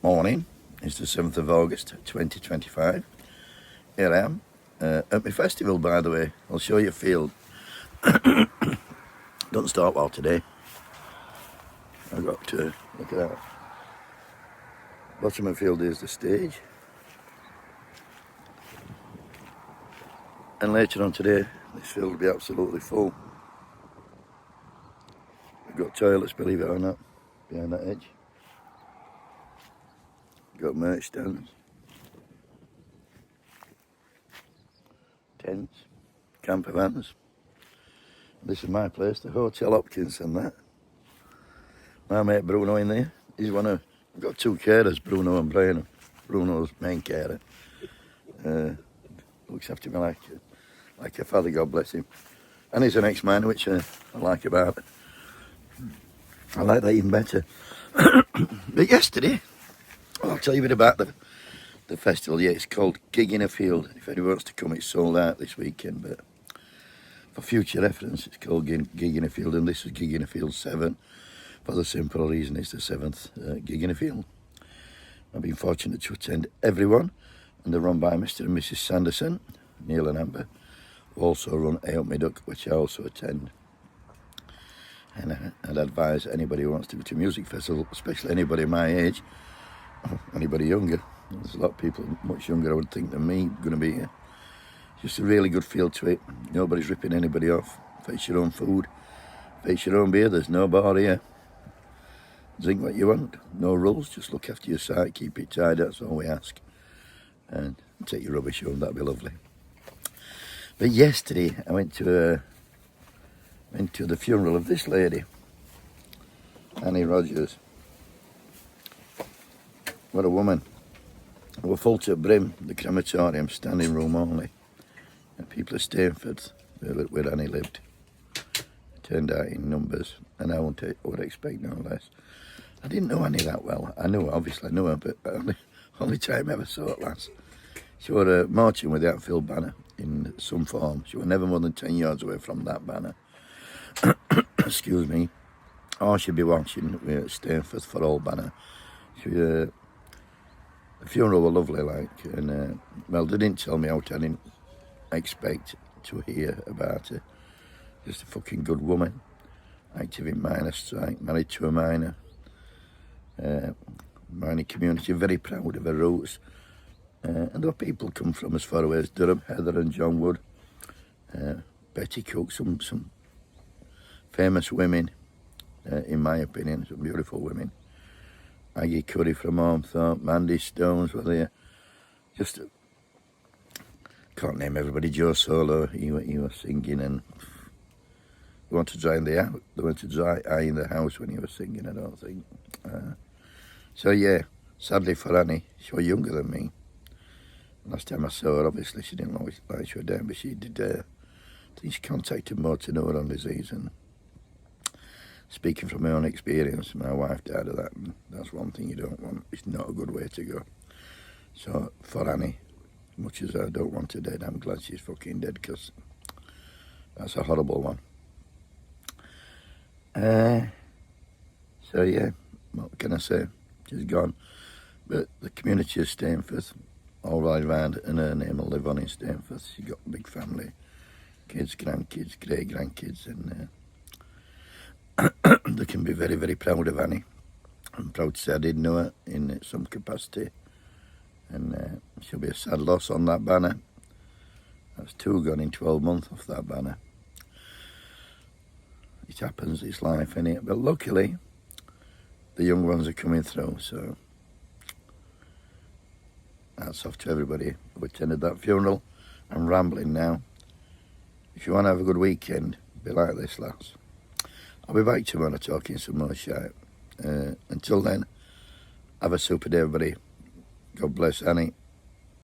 Morning. It's the 7th of August 2025. Here I am at my festival, by the way. I'll show you a field. Doesn't start well today. I've got to look at that. Bottom of the field is the stage. And later on today, this field will be absolutely full. We've got toilets, believe it or not, behind that edge. Got merch stands, tents, camper vans. This is my place, the Hotel Hopkins and that. My mate Bruno in there. He's one of, I've got two carers, Bruno and Brian. Bruno's main carer. Looks after me like a father, God bless him. And he's an ex-miner, which I like about it. I like that even better. But yesterday, I'll tell you a bit about the festival. Yeah, it's called Gig in a Field. If anyone wants to come, it's sold out this weekend. But for future reference, it's called Gig in a Field, and this is Gig in a Field 7. For the simple reason it's the 7th Gig in a Field. I've been fortunate to attend everyone, and they're run by Mr. and Mrs. Sanderson, Neil and Amber, who also run A Up Me Duck, which I also attend. And I'd advise anybody who wants to go to a music festival, especially anybody my age, anybody younger. There's a lot of people much younger, I would think, than me going to be here. It's just a really good feel to it. Nobody's ripping anybody off. Face your own food, face your own beer. There's no bar here. Drink what you want. No rules. Just look after your site, keep it tidy. That's all we ask. And take your rubbish home. That'd be lovely. But yesterday I went to the funeral of this lady, Annie Rodgers. What a woman. We were full to the brim, the crematorium, standing room only. And people of Stainford, where Annie lived, turned out in numbers, and I would expect no less. I didn't know Annie that well. Obviously I knew her, but only time I ever saw it last. She were marching with the outfield banner in some form. She was never more than 10 yards away from that banner. Excuse me. Or she'd be watching with Stainford for all banner. The funeral was lovely, and well, they didn't tell me out. I didn't expect to hear about her. Just a fucking good woman, active in miner strike, married to a miner. Mining community, very proud of her roots. And there were people come from as far away as Durham, Heather and John Wood, Betty Cook, some famous women, in my opinion, some beautiful women. Aggie Curry from Ormthorpe, Mandy Stones were there. Just, can't name everybody. Joe Solo, he was singing, and they wanted to dry in the house when he was singing, I don't think. So yeah, sadly for Annie, she was younger than me. Last time I saw her, obviously she didn't look like she was down, but she did, I think she contacted motor neuron disease, and speaking from my own experience, my wife died of that, and that's one thing you don't want. It's not a good way to go. So for Annie, as much as I don't want her dead, I'm glad she's fucking dead, because that's a horrible one. So yeah, what can I say? She's gone. But the community of Stainford, all right round, and her name will live on in Stainford. She got a big family, kids, grandkids, great grandkids, and they can be very, very proud of Annie. I'm proud to say I did know her in some capacity, and she'll be a sad loss on that banner. That's 2 gone in 12 months off that banner. It happens, it's life, innit? But luckily, the young ones are coming through, so that's off to everybody who attended that funeral. I'm rambling now. If you want to have a good weekend, be like this, lads. I'll be back tomorrow talking some more shit. Until then, have a super day, everybody. God bless Annie.